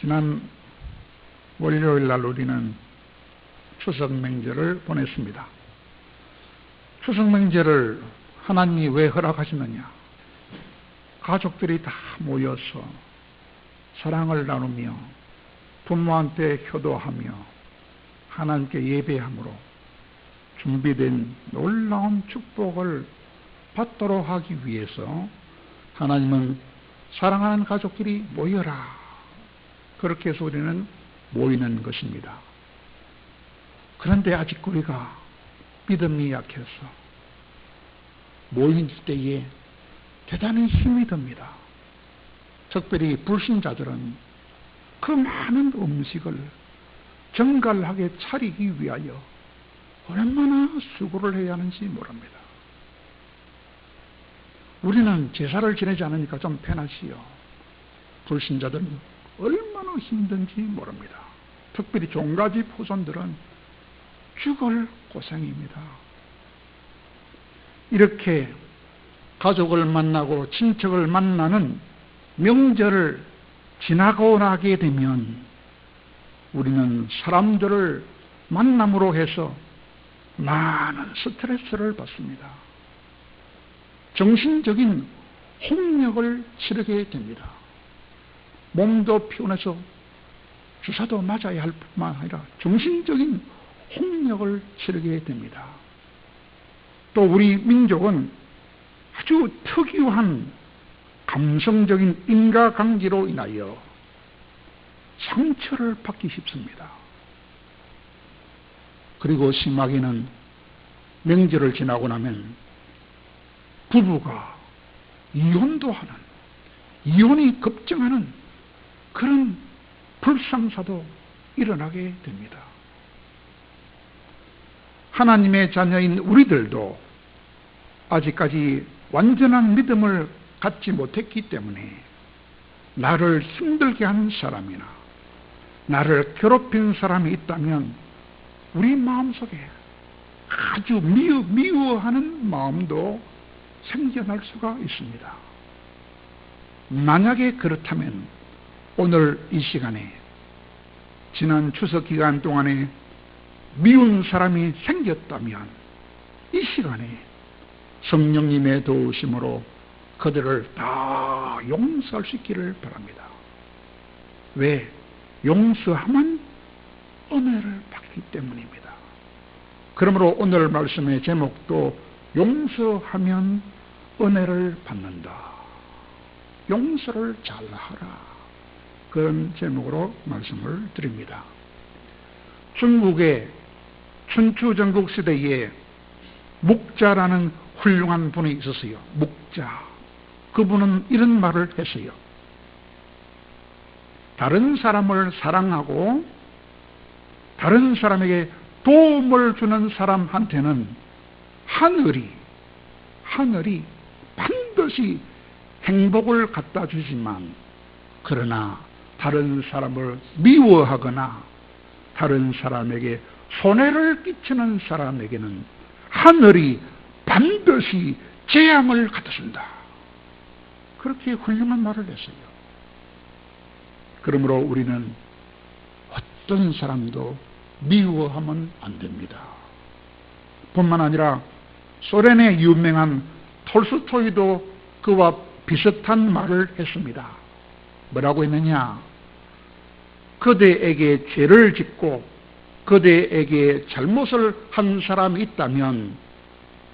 지난 월요일 날 우리는 추석 명절을 보냈습니다. 추석 명절을 하나님이 왜 허락하시느냐? 가족들이 다 모여서 사랑을 나누며 부모한테 효도하며 하나님께 예배함으로 준비된 놀라운 축복을 받도록 하기 위해서 하나님은 사랑하는 가족끼리 모여라, 그렇게 해서 우리는 모이는 것입니다. 그런데 아직 우리가 믿음이 약해서 모인 때에 대단히 힘이 듭니다. 특별히 불신자들은 그 많은 음식을 정갈하게 차리기 위하여 얼마나 수고를 해야 하는지 모릅니다. 우리는 제사를 지내지 않으니까 좀 편하지요. 불신자들은 얼마나 힘든지 모릅니다. 특별히 종가집 후손들은 죽을 고생입니다. 이렇게 가족을 만나고 친척을 만나는 명절을 지나고 나게 되면 우리는 사람들을 만남으로 해서 많은 스트레스를 받습니다. 정신적인 홍역을 치르게 됩니다. 몸도 피곤해서 주사도 맞아야 할 뿐만 아니라 정신적인 홍역을 치르게 됩니다. 또 우리 민족은 아주 특유한 감성적인 인과관계로 인하여 상처를 받기 쉽습니다. 그리고 심하게는 명절을 지나고 나면 부부가 이혼도 하는, 이혼이 급증하는 그런 불상사도 일어나게 됩니다. 하나님의 자녀인 우리들도 아직까지 완전한 믿음을 갖지 못했기 때문에 나를 힘들게 한 사람이나 나를 괴롭힌 사람이 있다면 우리 마음속에 아주 미워하는 마음도 생겨날 수가 있습니다. 만약에 그렇다면 오늘 이 시간에 지난 추석 기간 동안에 미운 사람이 생겼다면 이 시간에 성령님의 도우심으로 그들을 다 용서할 수 있기를 바랍니다. 왜? 용서하면 은혜를 받기 때문입니다. 그러므로 오늘 말씀의 제목도 용서하면 은혜를 받는다. 용서를 잘하라. 그런 제목으로 말씀을 드립니다. 중국의 춘추전국 시대에 묵자라는 훌륭한 분이 있었어요. 묵자. 그분은 이런 말을 했어요. 다른 사람을 사랑하고 다른 사람에게 도움을 주는 사람한테는 하늘이 반드시 행복을 갖다 주지만, 그러나 다른 사람을 미워하거나 다른 사람에게 손해를 끼치는 사람에게는 하늘이 반드시 재앙을 갖다 준다. 그렇게 훌륭한 말을 했어요. 그러므로 우리는 어떤 사람도 미워하면 안 됩니다. 뿐만 아니라 소련의 유명한 톨스토이도 그와 비슷한 말을 했습니다. 뭐라고 했느냐? 그대에게 죄를 짓고 그대에게 잘못을 한 사람이 있다면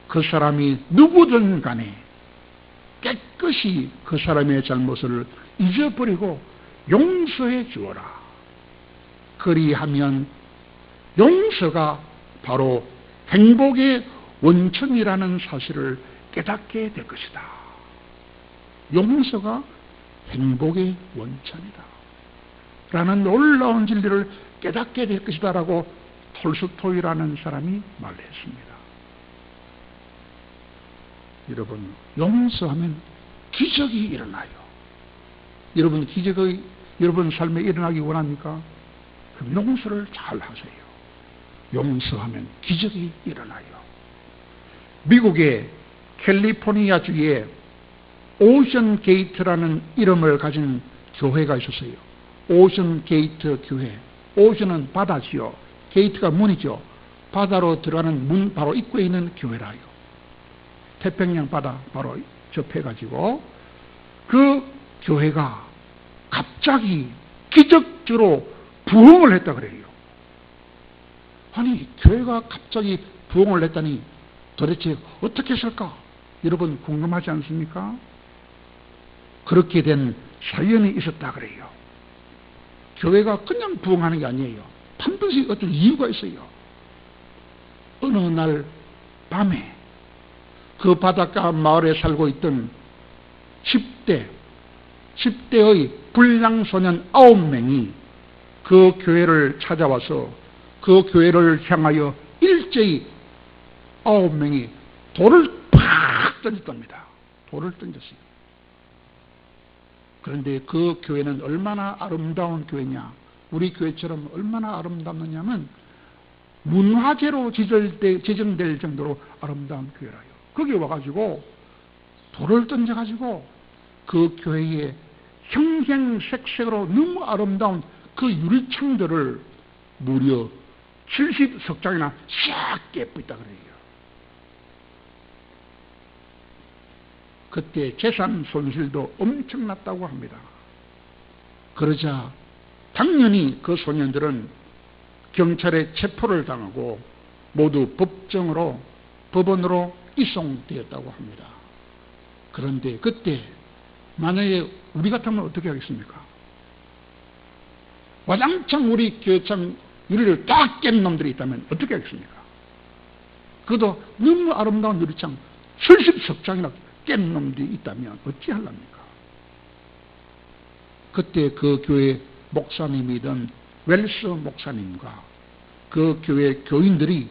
그 사람이 누구든 간에 깨끗이 그 사람의 잘못을 잊어버리고 용서해 주어라. 그리하면 용서가 바로 행복의 원천이라는 사실을 깨닫게 될 것이다. 용서가 행복의 원천이다 라는 놀라운 진리를 깨닫게 될 것이다 라고 톨스토이라는 사람이 말했습니다. 여러분, 용서하면 기적이 일어나요. 여러분, 기적이 여러분 삶에 일어나기 원합니까? 그럼 용서를 잘 하세요. 용서하면 기적이 일어나요. 미국의 캘리포니아주에 오션 게이트라는 이름을 가진 교회가 있었어요. 오션 게이트 교회. 오션은 바다지요. 게이트가 문이죠. 바다로 들어가는 문 바로 입구에 있는 교회라요. 태평양 바다 바로 접해가지고 그 교회가 갑자기 기적적으로 부흥을 했다 그래요. 아니, 교회가 갑자기 부흥을 했다니 도대체 어떻게 했을까? 여러분 궁금하지 않습니까? 그렇게 된 사연이 있었다 그래요. 교회가 그냥 부흥하는 게 아니에요. 반드시 어떤 이유가 있어요. 어느 날 밤에 그 바닷가 마을에 살고 있던 10대의 불량소년 9명이 그 교회를 찾아와서 그 교회를 향하여 일제히 9명이 돌을 팍 던졌답니다. 돌을 던졌어요. 그런데 그 교회는 얼마나 아름다운 교회냐, 우리 교회처럼 얼마나 아름답느냐면 문화재로 지정될 정도로 아름다운 교회라요. 거기 와가지고 돌을 던져가지고 그 교회에 형형색색으로 너무 아름다운 그 유리창들을 무려 70석장이나 싹 깨뿌렸다 그래요. 그때 재산 손실도 엄청났다고 합니다. 그러자 당연히 그 소년들은 경찰에 체포를 당하고 모두 법원으로移送되었다고 합니다. 그런데 그때 만약에 우리 같으면 어떻게 하겠습니까? 와장창 우리 교회참 유리를 딱 깬 놈들이 있다면 어떻게 하겠습니까? 그것도 너무 아름다운 유리창 70석장이나 깬 놈들이 있다면 어찌 하랍니까? 그때 그 교회 목사님이던 웰스 목사님과 그 교회 교인들이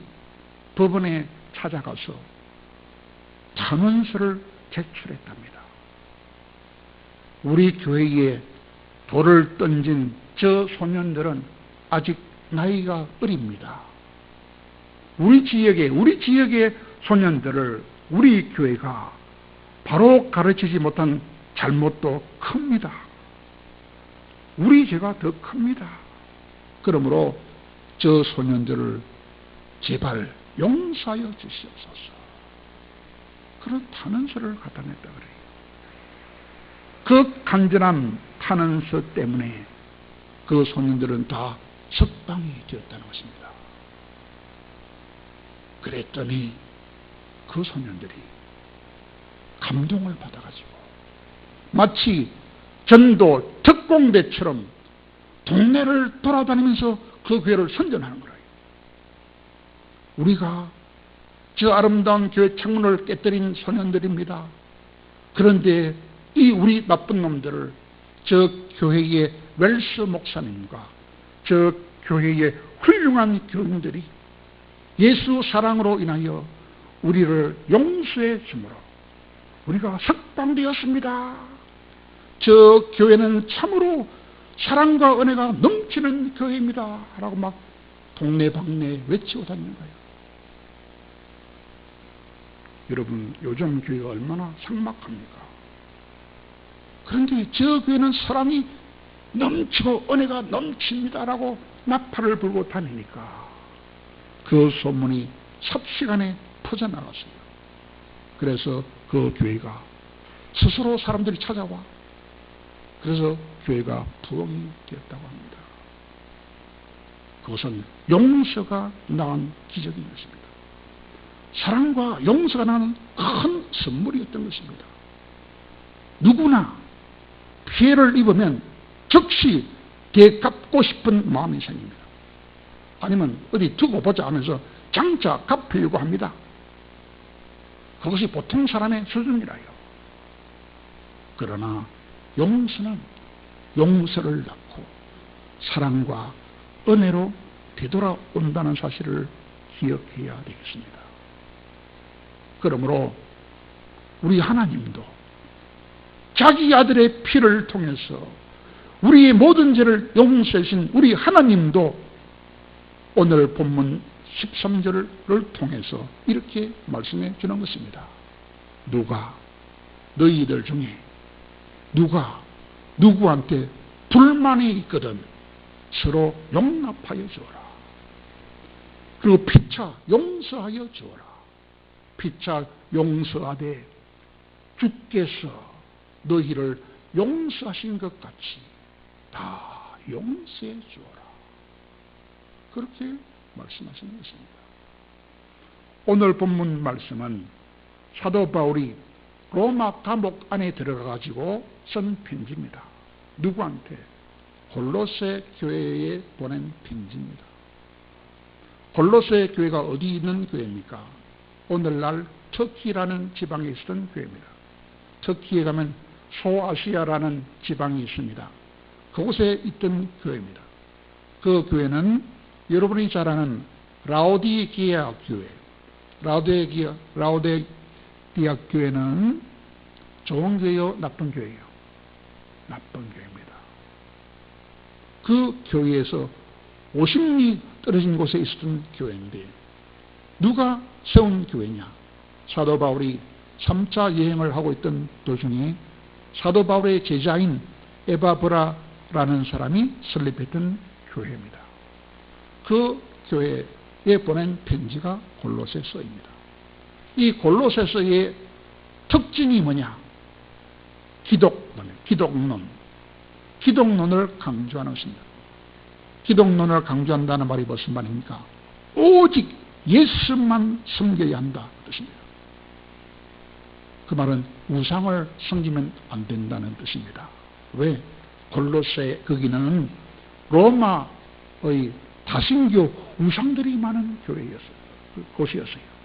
법원에 찾아가서 탄원서를 제출했답니다. 우리 교회에 돌을 던진 저 소년들은 아직 나이가 어립니다. 우리 지역의 소년들을 우리 교회가 바로 가르치지 못한 잘못도 큽니다. 우리 죄가 더 큽니다. 그러므로 저 소년들을 제발 용서하여 주시옵소서. 그런 탄원서를 갖다 냈다 그래요. 그 간절한 탄원서 때문에 그 소년들은 다 석방이 되었다는 것입니다. 그랬더니 그 소년들이 감동을 받아가지고 마치 전도 특공대처럼 동네를 돌아다니면서 그 교회를 선전하는 거예요. 우리가 저 아름다운 교회 창문을 깨뜨린 소년들입니다. 그런데 이 우리 나쁜 놈들을 저 교회의 웰스 목사님과 저 교회의 훌륭한 교인들이 예수 사랑으로 인하여 우리를 용서해 주므로 우리가 석방되었습니다. 저 교회는 참으로 사랑과 은혜가 넘치는 교회입니다. 라고 막 동네방네 외치고 다니는 거예요. 여러분, 요즘 교회가 얼마나 삭막합니까? 그런데 저 교회는 사랑이 넘치고 은혜가 넘칩니다라고 나팔을 불고 다니니까 그 소문이 삽시간에 퍼져나갔어요. 그래서 그 교회가 스스로 사람들이 찾아와. 그래서 교회가 부흥이 되었다고 합니다. 그것은 용서가 낳은 기적인 것입니다. 사랑과 용서가 낳은 큰 선물이었던 것입니다. 누구나 피해를 입으면 즉시 되갚고 싶은 마음이 생깁니다. 아니면 어디 두고 보자 하면서 장차 갚으려고 합니다. 그것이 보통 사람의 수준이라요. 그러나 용서는 용서를 낳고 사랑과 은혜로 되돌아온다는 사실을 기억해야 되겠습니다. 그러므로 우리 하나님도 자기 아들의 피를 통해서 우리의 모든 죄를 용서해 주신 우리 하나님도 오늘 본문 13절을 통해서 이렇게 말씀해 주는 것입니다. 누가 너희들 중에 누가 누구한테 불만이 있거든 서로 용납하여 주어라. 그리고 피차 용서하여 주어라. 피차 용서하되 주께서 너희를 용서하신 것 같이 다 용서해 주어라. 그렇게 말씀하시는 것입니다. 오늘 본문 말씀은 사도 바울이 로마 감옥 안에 들어가가지고 쓴 편지입니다. 누구한테? 골로새 교회에 보낸 편지입니다. 골로새 교회가 어디 있는 교회입니까? 오늘날 터키라는 지방에 있었던 교회입니다. 터키에 가면 소아시아라는 지방이 있습니다. 그곳에 있던 교회입니다. 그 교회는 여러분이 잘 아는 라오디게아 교회, 라오디게아 교회는 좋은 교회요, 나쁜 교회요? 나쁜 교회입니다. 그 교회에서 50리 떨어진 곳에 있었던 교회인데 누가 세운 교회냐? 사도 바울이 3차 여행을 하고 있던 도중에 사도 바울의 제자인 에바브라라는 사람이 설립했던 교회입니다. 그 교회에 보낸 편지가 골로새서입니다. 이 골로새서의 특징이 뭐냐? 기독론을 강조하는 것입니다. 기독론을 강조한다는 말이 무슨 말입니까? 오직 예수만 섬겨야 한다 그 뜻입니다. 그 말은 우상을 섬기면 안 된다는 뜻입니다. 왜? 골로새 거기는 로마의 다신교 우상들이 많은 교회였어요. 곳이었어요.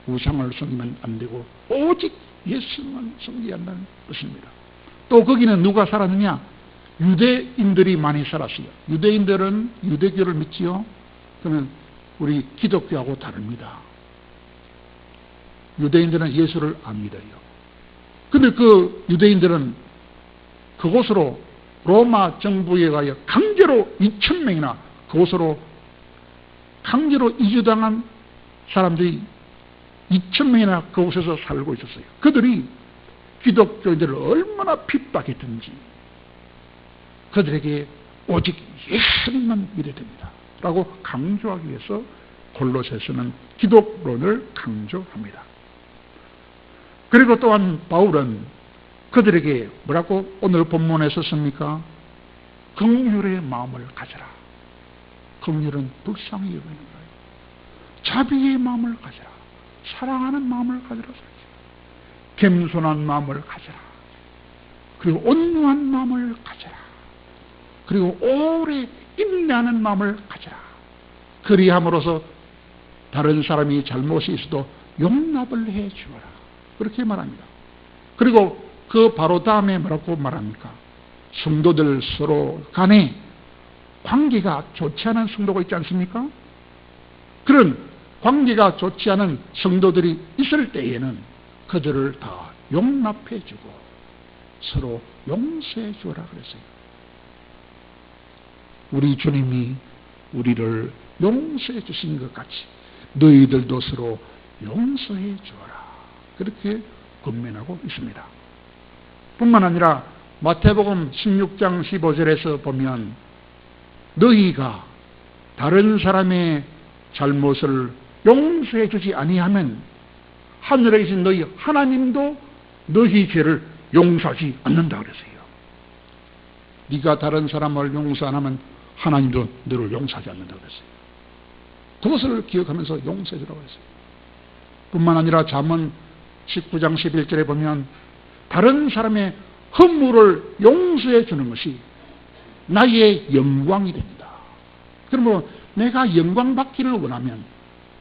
우상을 섬기면 안 되고 오직 예수만 섬겨야 한다는 뜻입니다. 또 거기는 누가 살았느냐? 유대인들이 많이 살았어요. 유대인들은 유대교를 믿지요. 그러면 우리 기독교하고 다릅니다. 유대인들은 예수를 안 믿어요. 근데 그 유대인들은 그곳으로 로마 정부에 의하여 강제로 2,000명이나 그곳으로 강제로 이주당한 사람들이 2,000명이나 그곳에서 살고 있었어요. 그들이 기독교인들을 얼마나 핍박했든지 그들에게 오직 예수님만 믿어야 됩니다 라고 강조하기 위해서 골로새서는 기독론을 강조합니다. 그리고 또한 바울은 그들에게 뭐라고 오늘 본문에 썼습니까? 긍휼의 마음을 가져라. 긍휼은 불쌍히 여기는 거예요. 자비의 마음을 가져라. 사랑하는 마음을 가져라. 겸손한 마음을 가져라. 그리고 온유한 마음을 가져라. 그리고 오래 인내하는 마음을 가져라. 그리함으로써 다른 사람이 잘못이 있어도 용납을 해 주어라. 그렇게 말합니다. 그리고 그 바로 다음에 뭐라고 말합니까? 성도들 서로 간에 관계가 좋지 않은 성도가 있지 않습니까? 그런 관계가 좋지 않은 성도들이 있을 때에는 그들을 다 용납해 주고 서로 용서해 주라 그랬어요. 우리 주님이 우리를 용서해 주신 것 같이 너희들도 서로 용서해 주어라. 그렇게 권면하고 있습니다. 뿐만 아니라 마태복음 16장 15절에서 보면 너희가 다른 사람의 잘못을 용서해 주지 아니하면 하늘에 계신 너희 하나님도 너희 죄를 용서하지 않는다 그랬어요. 네가 다른 사람을 용서 안 하면 하나님도 너를 용서하지 않는다 그랬어요. 그것을 기억하면서 용서해 주라고 했어요. 뿐만 아니라 잠언 19장 11절에 보면 다른 사람의 허물을 용서해 주는 것이 나의 영광이 됩니다. 그러므로 내가 영광 받기를 원하면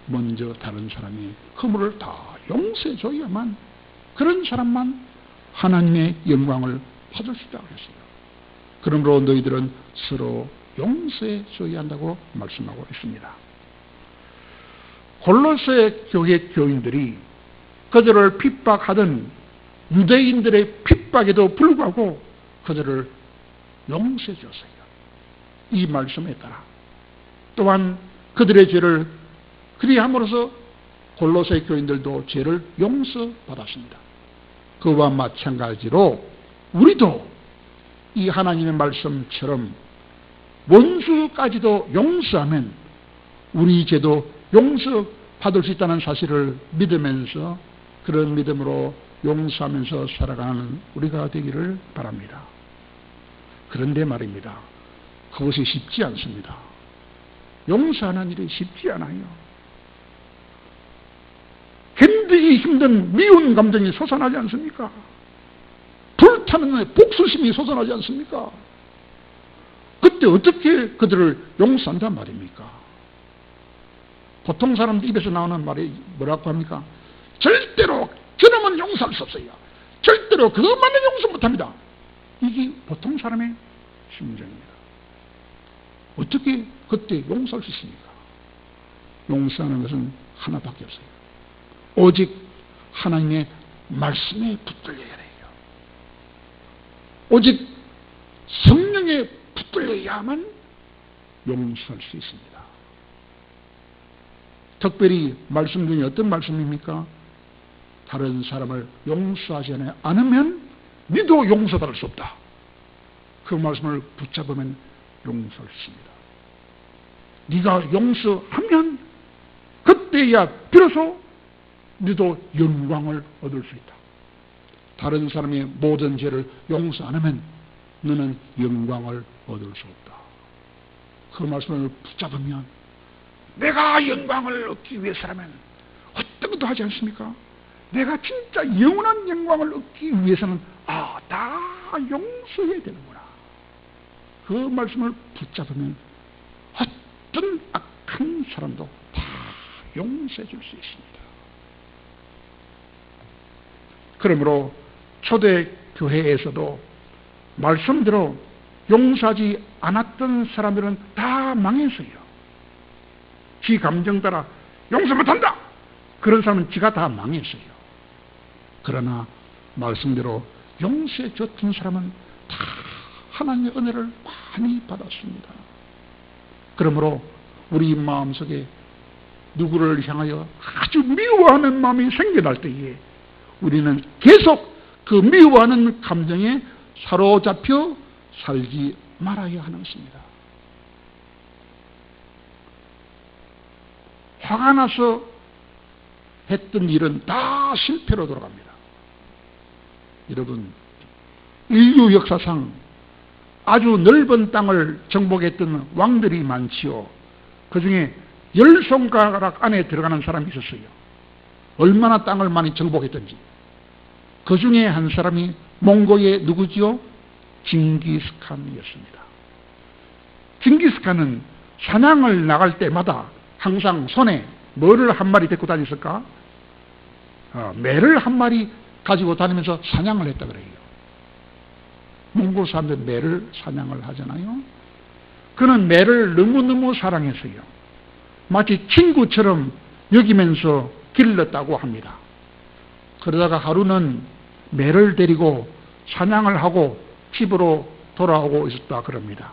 먼저 다른 사람의 허물을 다 용서해 줘야만 그런 사람만 하나님의 영광을 받을 수 있다고 했어요. 그러므로 너희들은 서로 용서해 줘야 한다고 말씀하고 있습니다. 골로새 교회 교인들이 그들을 핍박하던 유대인들의 핍박에도 불구하고 그들을 용서해 줬어요. 이 말씀에 따라 또한 그들의 죄를 그리함으로써 골로새 교인들도 죄를 용서받았습니다. 그와 마찬가지로 우리도 이 하나님의 말씀처럼 원수까지도 용서하면 우리 죄도 용서받을 수 있다는 사실을 믿으면서 그런 믿음으로 용서하면서 살아가는 우리가 되기를 바랍니다. 그런데 말입니다. 그것이 쉽지 않습니다. 용서하는 일이 쉽지 않아요. 견디기 힘든 미운 감정이 솟아나지 않습니까? 불타는 복수심이 솟아나지 않습니까? 그때 어떻게 그들을 용서한단 말입니까? 보통 사람들 입에서 나오는 말이 뭐라고 합니까? 절대로 저놈은 용서할 수 없어요. 절대로 그것만은 용서 못합니다. 이게 보통 사람의 심정입니다. 어떻게 그때 용서할 수 있습니까? 용서하는 것은 하나밖에 없어요. 오직 하나님의 말씀에 붙들려야 해요. 오직 성령에 붙들려야만 용서할 수 있습니다. 특별히 말씀 중에 어떤 말씀입니까? 다른 사람을 용서하지 않으면 니도 용서받을 수 없다. 그 말씀을 붙잡으면 용서할 수 있습니다. 네가 용서하면 그때야 비로소 너도 영광을 얻을 수 있다. 다른 사람의 모든 죄를 용서 안 하면 너는 영광을 얻을 수 없다. 그 말씀을 붙잡으면 내가 영광을 얻기 위해서라면 어떤 것도 하지 않습니까? 내가 진짜 영원한 영광을 얻기 위해서는 다 용서해야 되는구나. 그 말씀을 붙잡으면 어떤 악한 사람도 다 용서해 줄 수 있습니다. 그러므로 초대교회에서도 말씀대로 용서하지 않았던 사람들은 다 망했어요. 지 감정 따라 용서 못한다! 그런 사람은 지가 다 망했어요. 그러나 말씀대로 용서해 줬던 사람은 다 하나님의 은혜를 많이 받았습니다. 그러므로 우리 마음속에 누구를 향하여 아주 미워하는 마음이 생겨날 때에 우리는 계속 그 미워하는 감정에 사로잡혀 살지 말아야 하는 것입니다. 화가 나서 했던 일은 다 실패로 돌아갑니다. 여러분, 인류 역사상 아주 넓은 땅을 정복했던 왕들이 많지요. 그 중에 10손가락 안에 들어가는 사람이 있었어요. 얼마나 땅을 많이 정복했던지. 그 중에 한 사람이 몽고의 누구지요? 징기스칸이었습니다. 징기스칸은 사냥을 나갈 때마다 항상 손에 뭐를 한 마리 데리고 다녔을까? 매를 한 마리 가지고 다니면서 사냥을 했다 그래요. 몽골 사람들 매를 사냥을 하잖아요. 그는 매를 너무너무 사랑했어요. 마치 친구처럼 여기면서 길렀다고 합니다. 그러다가 하루는 매를 데리고 사냥을 하고 집으로 돌아오고 있었다 그럽니다.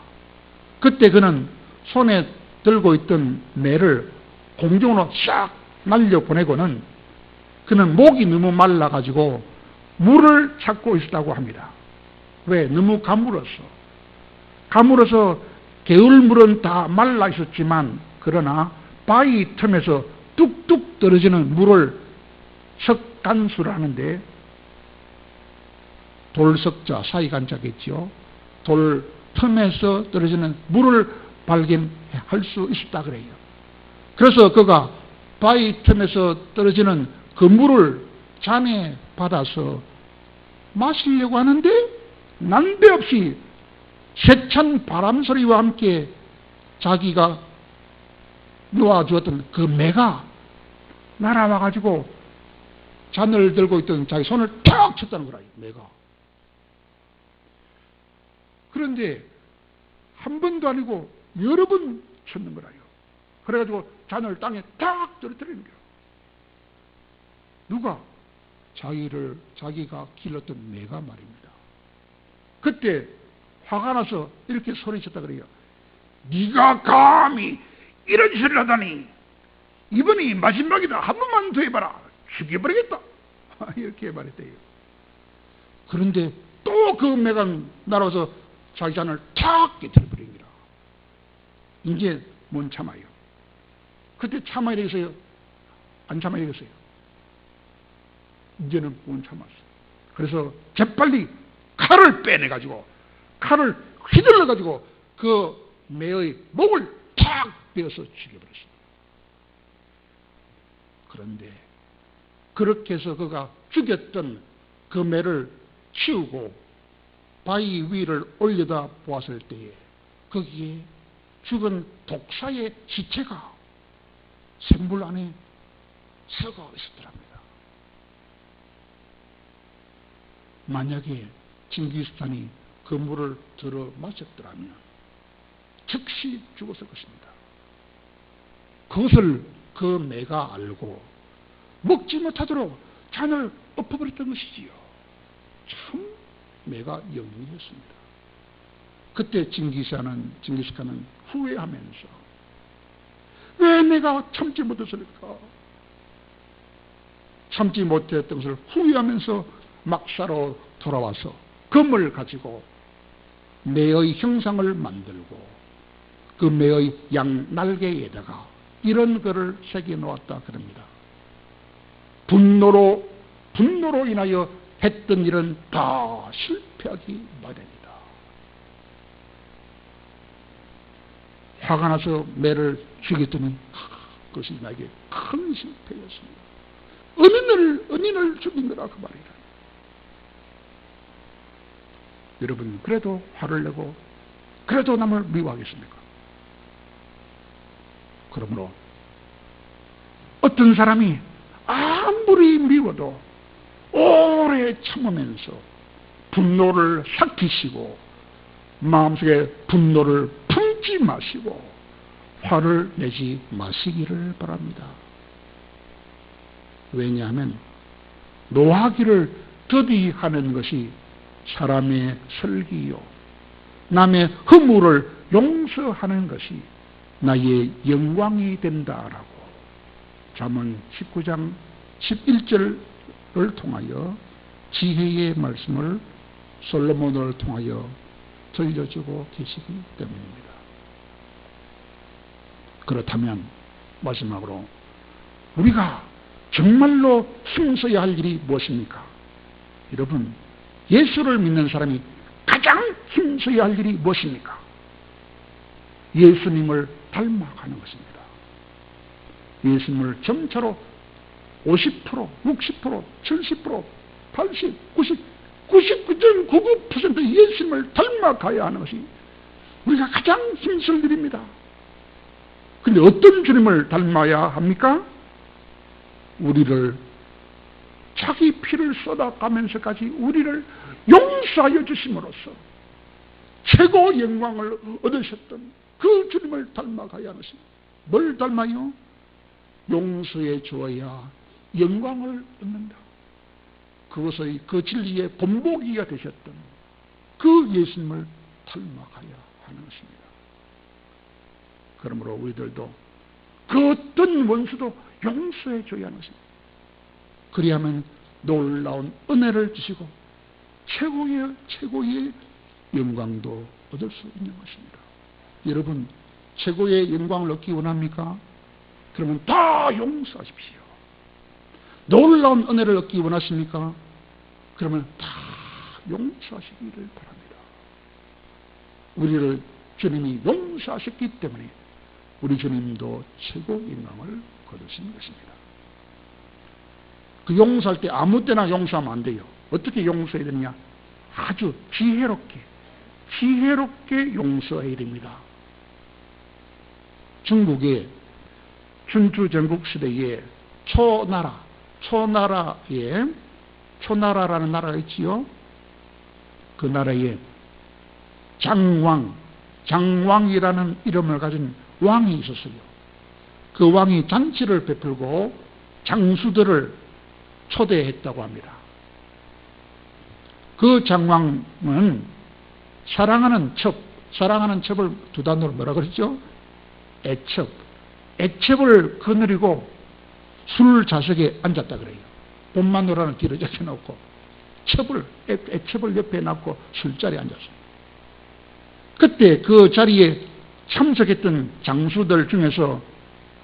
그때 그는 손에 들고 있던 매를 공중으로 싹 날려보내고는 그는 목이 너무 말라가지고 물을 찾고 있었다고 합니다. 왜? 너무 가물어서 개울물은 다 말라 있었지만 그러나 바위 틈에서 뚝뚝 떨어지는 물을 석간수를 하는데 돌석자, 사이간자겠죠. 돌 틈에서 떨어지는 물을 발견할 수 있었다 그래요. 그래서 그가 바위 틈에서 떨어지는 그 물을 잔에 받아서 마시려고 하는데 난데없이 세찬 바람소리와 함께 자기가 놓아주었던 그 매가 날아와가지고 잔을 들고 있던 자기 손을 탁 쳤다는 거라, 매가. 그런데 한 번도 아니고 여러 번 쳤는 거라요. 그래가지고 잔을 땅에 탁 떨어뜨리는 거예요. 누가? 자기가 길렀던 매가 말입니다. 그때 화가 나서 이렇게 소리쳤다 그래요. 네가 감히 이런 짓을 하다니 이번이 마지막이다. 한 번만 더 해봐라. 죽여버리겠다. 이렇게 말했대요. 그런데 또 그 매가 날아와서 자기 잔을 탁 깨뜨려버립니다. 이제 못 참아요. 그때 참아야 되겠어요? 안 참아야 되겠어요? 이제는 못 참았어요. 그래서 재빨리 칼을 빼내가지고, 칼을 휘둘러가지고 그 매의 목을 탁 베어서 죽여버렸습니다. 그런데 그렇게 해서 그가 죽였던 그 매를 치우고 바위 위를 올려다 보았을 때에 거기에 죽은 독사의 시체가 샘물 안에 썩어 있었더랍니다. 만약에 징기스칸이 그 물을 들어 마셨더라면 즉시 죽었을 것입니다. 그것을 그 매가 알고 먹지 못하도록 잔을 엎어버렸던 것이지요. 참 매가 영리했습니다. 그때 징기스칸은 후회하면서 왜 내가 참지 못했을까? 참지 못했던 것을 후회하면서 막사로 돌아와서 금을 가지고 매의 형상을 만들고 그 매의 양날개에다가 이런 글을 새겨 놓았다 그럽니다. 분노로 인하여 했던 일은 다 실패하기 마련이다. 화가 나서 매를 죽였더니 그것이 나에게 큰 실패였습니다. 은인을 죽인 거라 그 말이다. 여러분, 그래도 화를 내고 그래도 남을 미워하겠습니까? 그러므로 어떤 사람이 아무리 미워도 오래 참으면서 분노를 삭히시고 마음속에 분노를 품지 마시고 화를 내지 마시기를 바랍니다. 왜냐하면 노하기를 더디하는 것이 사람의 설기요 남의 허물을 용서하는 것이 나의 영광이 된다라고 잠언 19장 11절을 통하여 지혜의 말씀을 솔로몬을 통하여 들려주고 계시기 때문입니다. 그렇다면 마지막으로 우리가 정말로 힘써야 할 일이 무엇입니까? 여러분, 예수를 믿는 사람이 가장 힘써야 할 일이 무엇입니까? 예수님을 닮아가는 것입니다. 예수님을 점차로 50%, 60%, 70%, 80, 90, 99.99% 예수님을 닮아가야 하는 것이 우리가 가장 힘쓸 일입니다. 그런데 어떤 주님을 닮아야 합니까? 우리를 자기 피를 쏟아가면서까지 우리를 용서하여 주심으로써 최고 영광을 얻으셨던 그 주님을 닮아가야 하는 것입니다. 뭘 닮아요? 용서해 주어야 영광을 얻는다. 그것의 그 진리의 본보기가 되셨던 그 예수님을 닮아가야 하는 것입니다. 그러므로 우리들도 그 어떤 원수도 용서해 줘야 하는 것입니다. 그리하면 놀라운 은혜를 주시고 최고의 영광도 얻을 수 있는 것입니다. 여러분, 최고의 영광을 얻기 원합니까? 그러면 다 용서하십시오. 놀라운 은혜를 얻기 원하십니까? 그러면 다 용서하시기를 바랍니다. 우리를 주님이 용서하셨기 때문에 우리 주님도 최고 영광을 거두신 것입니다. 그 용서할 때 아무 때나 용서하면 안 돼요. 어떻게 용서해야 되느냐? 아주 지혜롭게 용서해야 됩니다. 중국의 춘추 전국 시대에 초나라라는 나라가 있지요. 그 나라에 장왕이라는 이름을 가진 왕이 있었어요. 그 왕이 잔치를 베풀고 장수들을 초대했다고 합니다. 그 장왕은 사랑하는 첩을 두 단어로 뭐라 그랬죠? 애첩을 거느리고 술 좌석에 앉았다 그래요. 본마누라는 뒤로 제쳐놓고 애첩을 옆에 놨고 술자리에 앉았어요. 그때 그 자리에 참석했던 장수들 중에서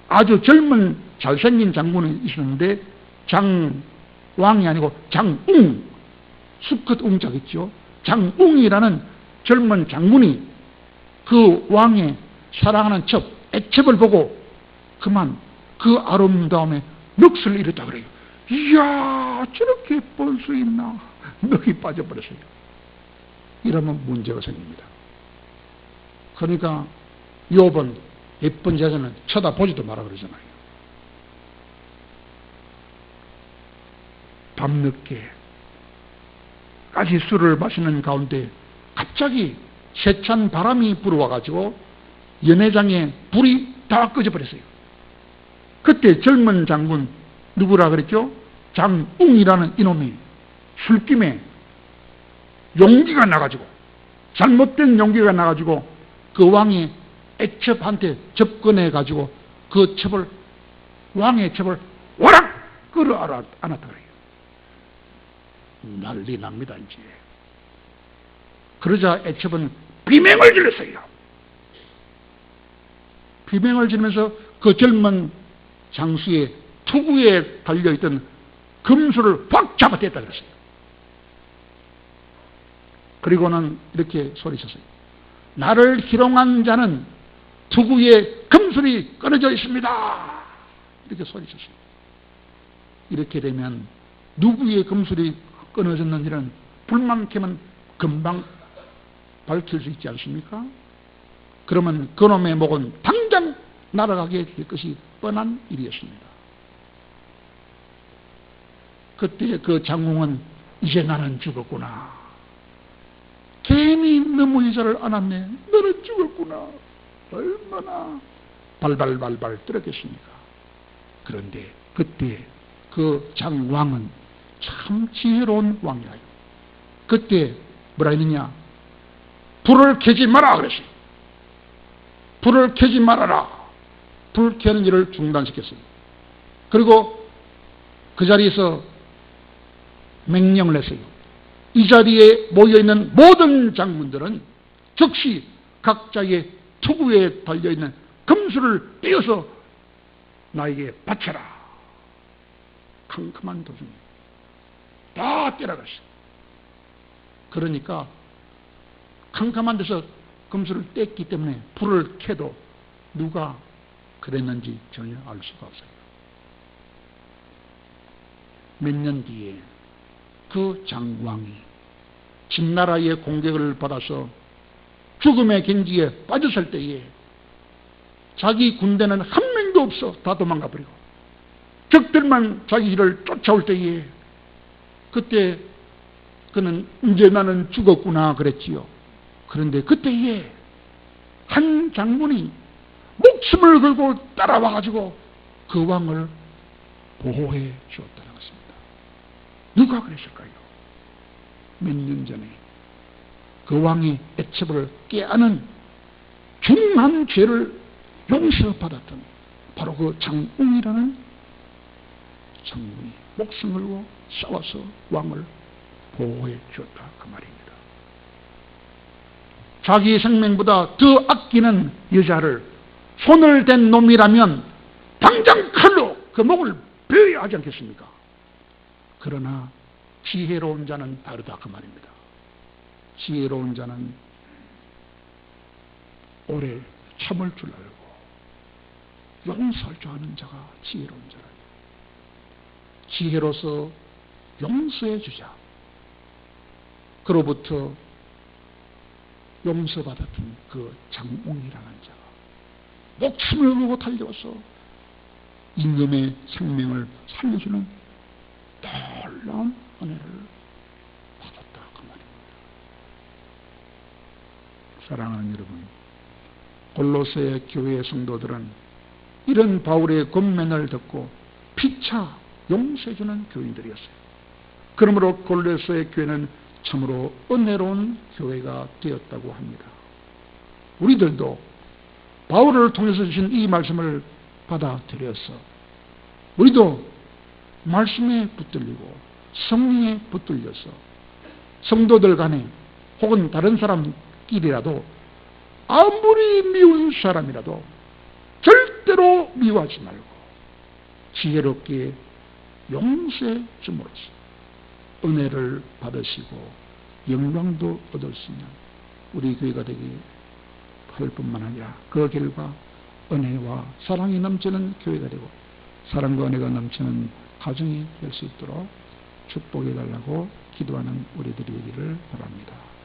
아주 젊은 잘생긴 장군이 있었는데 장왕이 아니고 장웅, 수컷 웅자겠죠. 장웅이라는 젊은 장군이 그 왕의 사랑하는 첩, 애첩을 보고 그만 그 아름다움에 넋을 잃었다 그래요. 이야, 저렇게 볼 수 있나? 넋이 빠져버렸어요. 이러면 문제가 생깁니다. 그러니까 욥은 예쁜 여자는 쳐다보지도 마라 그러잖아요. 밤늦게 까지 술을 마시는 가운데 갑자기 세찬 바람이 불어와가지고 연회장에 불이 다 꺼져버렸어요. 그때 젊은 장군 누구라 그랬죠? 장웅이라는 이놈이 술김에 용기가 나가지고, 잘못된 용기가 나가지고 그 왕의 애첩한테 접근해가지고 그 첩을, 왕의 첩을 와락 끌어 안았다 그래요. 난리 납니다 이제. 그러자 애첩은 비명을 질렀어요. 비명을 지르면서 그 젊은 장수의 투구에 달려있던 금수를 확 잡아댔다 그랬어요. 그리고는 이렇게 소리쳤어요. 나를 희롱한 자는 투구에 금술이 끊어져 있습니다. 이렇게 소리쳤어요. 이렇게 되면 누구의 금술이 끊어졌는지는 불만 켜면 금방 밝힐 수 있지 않습니까? 그러면 그놈의 목은 당장 날아가게 될 것이 뻔한 일이었습니다. 그때 그 장궁은 이제 나는 죽었구나. 괜히 너무 여자를 안았네. 너는 죽었구나. 얼마나 발발발발 떨었겠습니까? 그런데 그때 그 장왕은 참 지혜로운 왕이라요. 그때 뭐라 했느냐? 불을 켜지 마라 그랬어요. 불을 켜지 말아라. 불 켜는 일을 중단시켰어요. 그리고 그 자리에서 명령을 했어요. 이 자리에 모여있는 모든 장군들은 즉시 각자의 투구에 달려있는 금수를 떼어서 나에게 바쳐라. 캄캄한 도중에 다 때려갔어요. 그러니까 캄캄한 데서 금수를 뗐기 때문에 불을 켜도 누가 그랬는지 전혀 알 수가 없어요. 몇 년 뒤에 그 장왕이 진나라의 공격을 받아서 죽음의 경지에 빠졌을 때에 자기 군대는 한 명도 없어. 다 도망가 버리고 적들만 자기를 쫓아올 때에 그때 그는 이제 나는 죽었구나 그랬지요. 그런데 그때에 한 장군이 목숨을 걸고 따라와가지고 그 왕을 보호해 주었다는 것입니다. 누가 그랬을까요? 몇 년 전에 그 왕의 애첩을 깨하는 중한 죄를 용서받았던 바로 그 장웅이라는 장군이 목숨을 걸고 싸워서 왕을 보호해 주었다 그 말입니다. 자기 생명보다 더 아끼는 여자를 손을 댄 놈이라면 당장 칼로 그 목을 베어야 하지 않겠습니까? 그러나 지혜로운 자는 다르다 그 말입니다. 지혜로운 자는 오래 참을 줄 알고 용서할 줄 아는 자가 지혜로운 자라. 지혜로서 용서해 주자. 그로부터 용서받았던 그 장웅이라는 자가 목숨을 걸고 달려와서 임금의 생명을 살려주는 놀라운 은혜를 받았다 그 말입니다. 사랑하는 여러분, 골로새 교회의 성도들은 이런 바울의 권면을 듣고 피차 용서해주는 교인들이었어요. 그러므로 골로새 교회는 참으로 은혜로운 교회가 되었다고 합니다. 우리들도 바울을 통해서 주신 이 말씀을 받아들여서 우리도 말씀에 붙들리고 성령에 붙들려서 성도들 간에 혹은 다른 사람끼리라도 아무리 미운 사람이라도 절대로 미워하지 말고 지혜롭게 용서해 줌으로써 은혜를 받으시고 영광도 얻을 수 있는 우리 교회가 되기 할 뿐만 아니라 그 결과 은혜와 사랑이 넘치는 교회가 되고 사랑과 은혜가 넘치는 가정이 될 수 있도록 축복해 달라고 기도하는 우리들이 되기를 바랍니다.